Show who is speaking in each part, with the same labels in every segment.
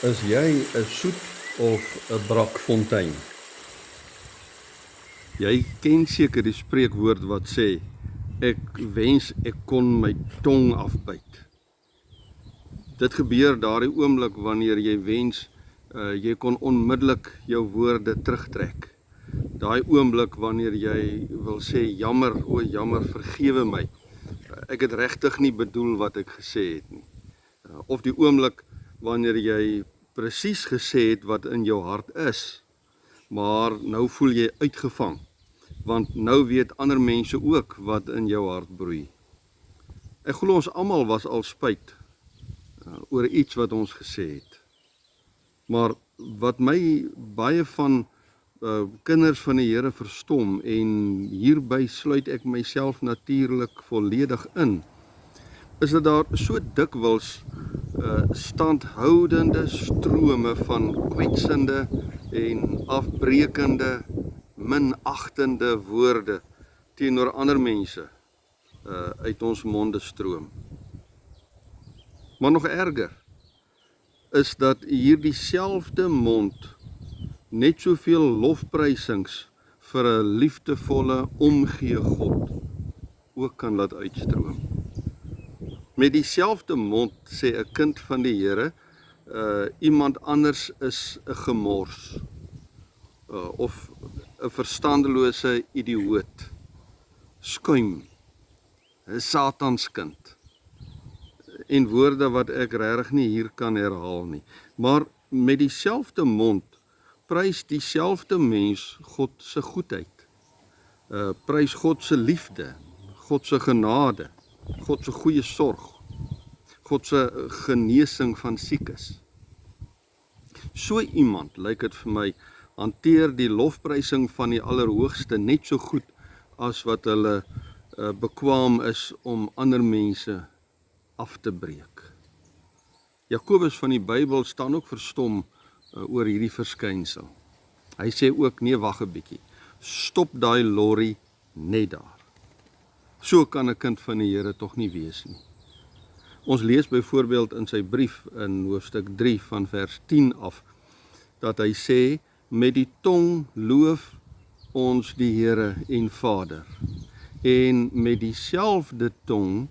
Speaker 1: Is jy 'n soet of 'n brakfontein? Jy ken seker die spreekwoord wat sê, ek wens ek kon my tong afbyt. Dit gebeur daardie oomblik wanneer jy wens jy kon onmiddellik jou woorde terugtrek. Daai oomblik wanneer jy wil sê jammer, o jammer, vergewe my. Ek het regtig nie bedoel wat ek gesê het nie. Of die oomblik wanneer jy presies gesê het wat in jou hart is, maar nou voel jy uitgevang, want nou weet ander mense ook wat in jou hart broei. Ek glo ons almal was al spyt oor iets wat ons gesê het. Maar wat my baie van kinders van die Here verstom, en hierby sluit ek myself natuurlik volledig in, is dat daar so dikwels standhoudende strome van kwetsende en afbreekende, minagtende woorde teenoor ander mense uit ons monde stroom. Maar nog erger is dat hierdie selfde mond net soveel lofprysings vir 'n liefdevolle omgee God ook kan laat uitstroom. Met dieselfde mond sê 'n kind van die Here, iemand anders is 'n gemors, of 'n verstandelose idioot, skuim, 'n satanskind, en woorde wat ek regtig nie hier kan herhaal nie. Maar met dieselfde mond prys dieselfde mens God se goedheid, prys God se liefde, God se genade, God se goeie sorg, God se genesing van siekes. So iemand, lyk dit vir my, hanteer die lofprysing van die Allerhoogste net so goed as wat hulle bekwaam is om ander mense af te breek. Jakobus van die Bybel staan ook verstom oor hierdie verskynsel. Hy sê ook, nee, wag 'n bietjie, stop daai lorry net daar. So kan 'n kind van die Here tog nie wees nie. Ons lees byvoorbeeld in sy brief in hoofstuk 3 van vers 10 af, dat hy sê, met die tong loof ons die Here en Vader, en met dieselfde tong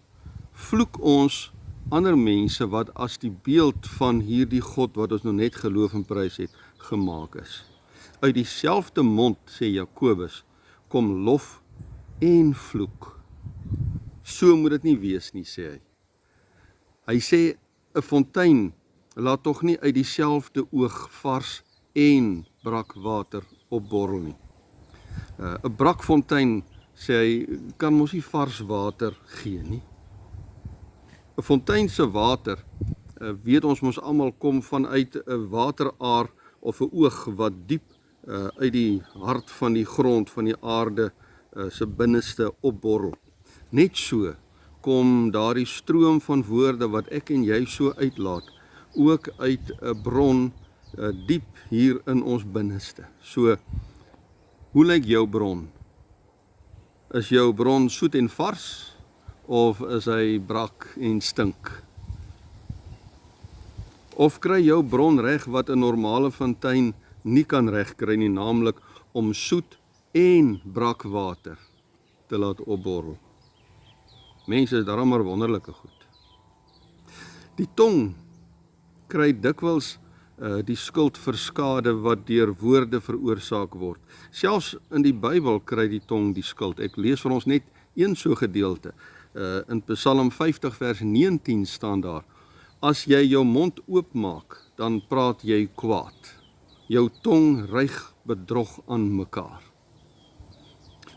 Speaker 1: vloek ons ander mense wat as die beeld van hierdie God wat ons nou net geloof en prys het, gemaak is. Uit dieselfde mond, sê Jakobus, kom lof en vloek. So moet dit nie wees nie, sê hy. Hy sê, 'n fontein laat tog nie uit dieselfde oog vars en brakwater opborrel nie. 'n Brakfontein, sê hy, kan mos nie vars water gee nie. 'n Fontein se water, weet ons mos almal, kom vanuit 'n wateraar of 'n oog wat diep uit die hart van die grond, van die aarde se binneste opborrel. Net so kom daardie stroom van woorde wat ek en jy so uitlaat, ook uit 'n bron diep hier in ons binneste. So, hoe lyk jou bron? Is jou bron soet en vars, of is hy brak en stink? Of kry jou bron reg wat 'n normale fontein nie kan regkry nie, naamlik om soet en brak water te laat opborrel? Mense is daarom maar wonderlike goed. Die tong kry dikwels die skuld vir skade wat deur woorde veroorsaak word. Selfs in die Bybel kry die tong die skuld. Ek lees vir ons net een so gedeelte. In Psalm 50 vers 19 staan daar, as jy jou mond oopmaak, dan praat jy kwaad. Jou tong ryg bedrog aan mekaar.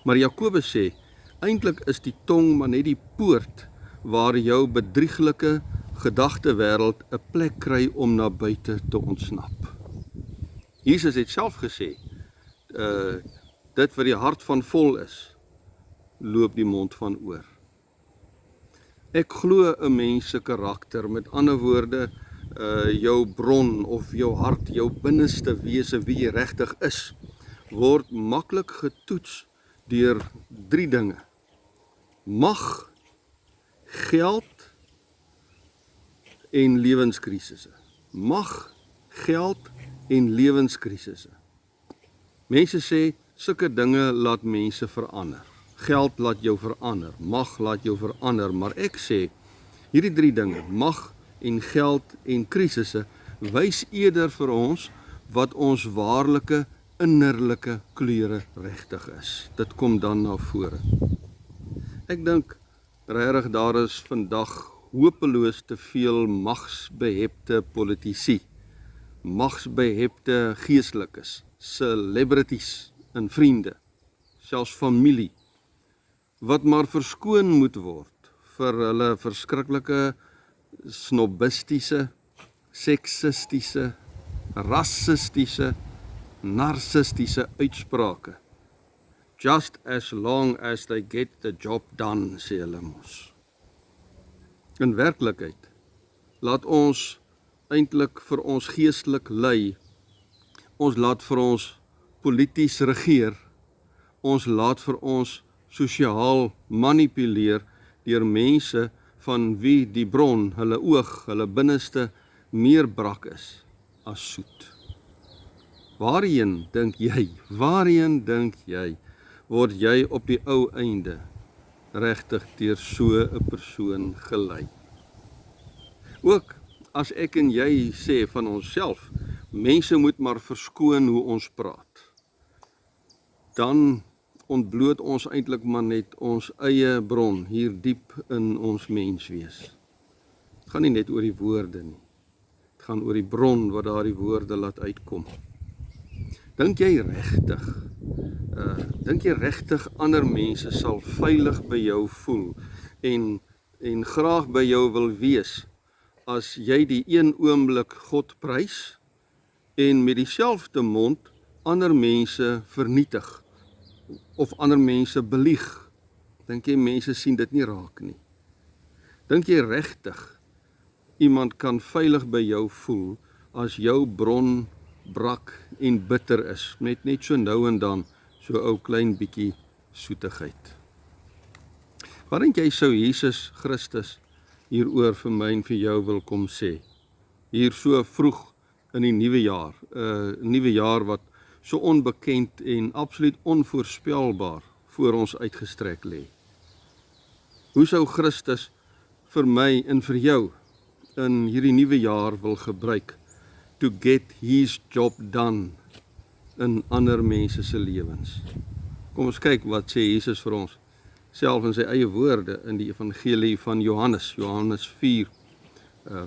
Speaker 1: Maar Jakobus sê, eintlik is die tong maar net die poort waar jou bedrieglike gedagtewêreld 'n plek kry om na buite te ontsnap. Jesus het self gesê, dit wat die hart van vol is, loop die mond van oor. Ek glo 'n mens se karakter, met ander woorde, jou bron of jou hart, jou binneste wese, wie jy regtig is, word maklik getoets deur 3 dinge. Mag, geld en lewenskrisisse. Mag, geld en lewenskrisisse. Mense sê, sulke dinge laat mense verander. Geld laat jou verander, mag laat jou verander, maar ek sê, hierdie drie dinge, mag en geld en krisisse, wys eerder vir ons wat ons waarlike innerlike kleure regtig is. Dit kom dan na vore. Ek dink regtig daar is vandag hopeloos te veel magsbehepte politici, magsbehepte geestelikes, celebrities en vriende, selfs familie, wat maar verskoon moet word vir hulle verskriklike snobistiese, seksistiese, rassistiese, narcistiese uitsprake. Just as long as they get the job done, sê hulle mos. In werklikheid, laat ons eintlik vir ons geestelik lei, ons laat vir ons polities regeer, ons laat vir ons sosiaal manipuleer deur mense van wie die bron, hulle oog, hulle binneste meer brak is as soet. Waarheen dink jy, word jy op die ou einde regtig deur so 'n persoon gelei? Ook as ek en jy sê van onsself, mense moet maar verskoon hoe ons praat, dan ontbloot ons eintlik maar net ons eie bron hier diep in ons menswees. Het gaan nie net oor die woorde nie. Het gaan oor die bron wat daardie woorde laat uitkom. Dink jy regtig ander mense sal veilig by jou voel en graag by jou wil wees as jy die een oomblik God prys en met dieselfde mond ander mense vernietig of ander mense belieg? Dink jy mense sien dit nie raak nie? Dink jy regtig iemand kan veilig by jou voel as jou bron brak en bitter is, met net so nou en dan so ou klein bietjie soetigheid? Wat dink jy sou Jesus Christus hieroor vir my en vir jou wil kom sê? Hier so vroeg in die nuwe jaar, 'n nuwe jaar wat so onbekend en absoluut onvoorspelbaar voor ons uitgestrek lê. Hoe sou Christus vir my en vir jou in hierdie nuwe jaar wil gebruik to get his job done in ander mense se lewens? Kom ons kyk wat sê Jesus vir ons, self in sy eie woorde in die evangelie van Johannes 4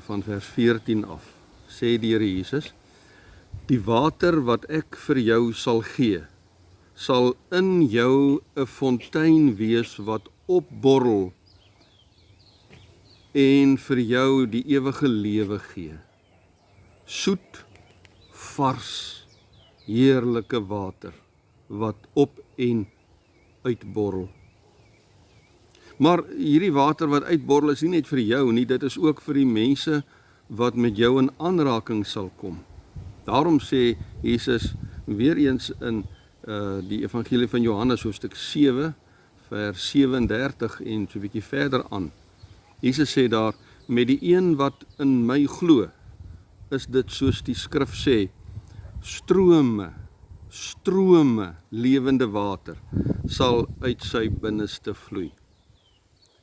Speaker 1: van vers 14 af. Sê die Here Jesus, die water wat ek vir jou sal gee, sal in jou 'n fontein wees wat opborrel en vir jou die ewige lewe gee. Soet, vars, heerlike water wat op en uitborrel. Maar hierdie water wat uitborrel is nie net vir jou nie, dit is ook vir die mense wat met jou in aanraking sal kom. Daarom sê Jesus weer eens in die evangelie van Johannes hoofstuk 7 vers 37 en so 'n bietjie verder aan. Jesus sê daar, met die een wat in my glo, is dit soos die skrif sê, strome lewende water sal uit sy binneste vloei.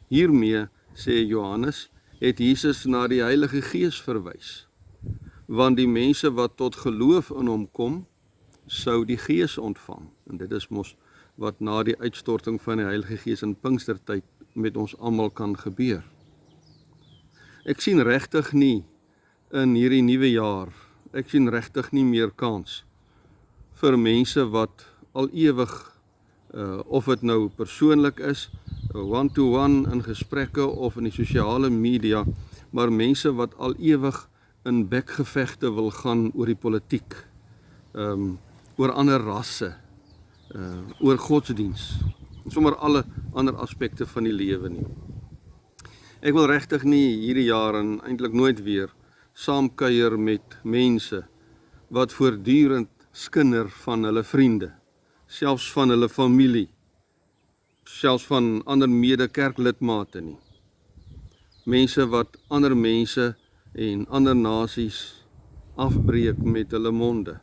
Speaker 1: Hiermee, sê Johannes, het Jesus na die Heilige Gees verwys, want die mense wat tot geloof in hom kom, sou die Gees ontvang. En dit is mos wat na die uitstorting van die Heilige Gees in Pinkstertyd met ons almal kan gebeur. Ek sien regtig nie in hierdie nuwe jaar, ek sien regtig nie meer kans vir mense wat al ewig, of dit nou persoonlik is, one-to-one in gesprekke of in die sosiale media, maar mense wat al ewig in bekgevegte wil gaan oor die politiek, oor ander rasse, oor godsdiens, en sommer alle ander aspekte van die lewe nie. Ek wil regtig nie hierdie jaar en eintlik nooit weer saamkuier met mense wat voortdurend skinder van hulle vriende, selfs van hulle familie, selfs van ander mede-kerklidmate nie. Mense wat ander mense en ander nasies afbreek met hulle monde.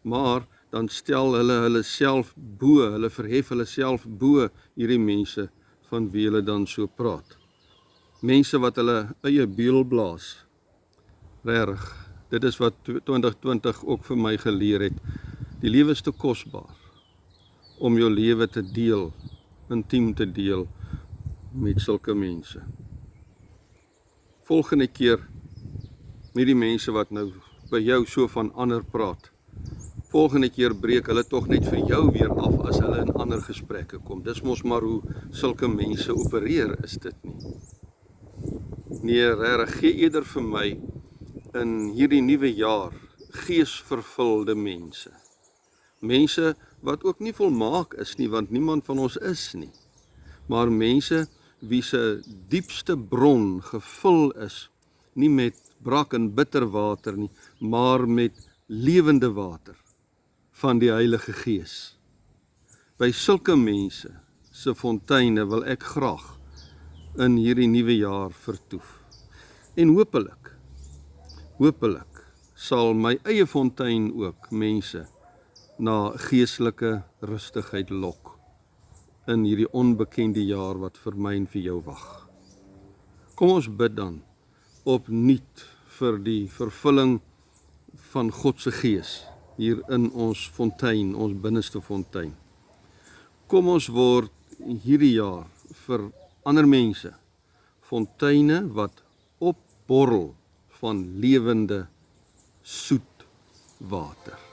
Speaker 1: Maar dan stel hulle self bo, hulle verhef hulle self bo hierdie mense van wie hulle dan so praat. Mense wat hulle eie beel blaas. Regtig, dit is wat 2020 ook vir my geleer het. Die lewe is te kosbaar om jou lewe te deel, intiem te deel met sulke mense. Volgende keer met die mense wat nou by jou so van ander praat. Volgende keer breek hulle tog net vir jou weer af as hulle in ander gesprekke kom. Dis mos maar hoe sulke mense opereer, is dit nie? Nee, regtig, gee eerder vir my in hierdie nuwe jaar geesvervulde mense. Mense wat ook nie volmaak is nie, want niemand van ons is nie. Maar mense wie se diepste bron gevul is, nie met brak en bitter water nie, maar met lewende water van die Heilige Gees. By sulke mense se fonteine wil ek graag in hierdie nuwe jaar vertoef. En hopelik sal my eie fontein ook mense na geestelike rustigheid lok in hierdie onbekende jaar wat vir my en vir jou wag. Kom ons bid dan opnuut vir die vervulling van God se Gees hier in ons fontein, ons binneste fontein. Kom ons word hierdie jaar vir ander mense fonteine wat opborrel van lewende soet water.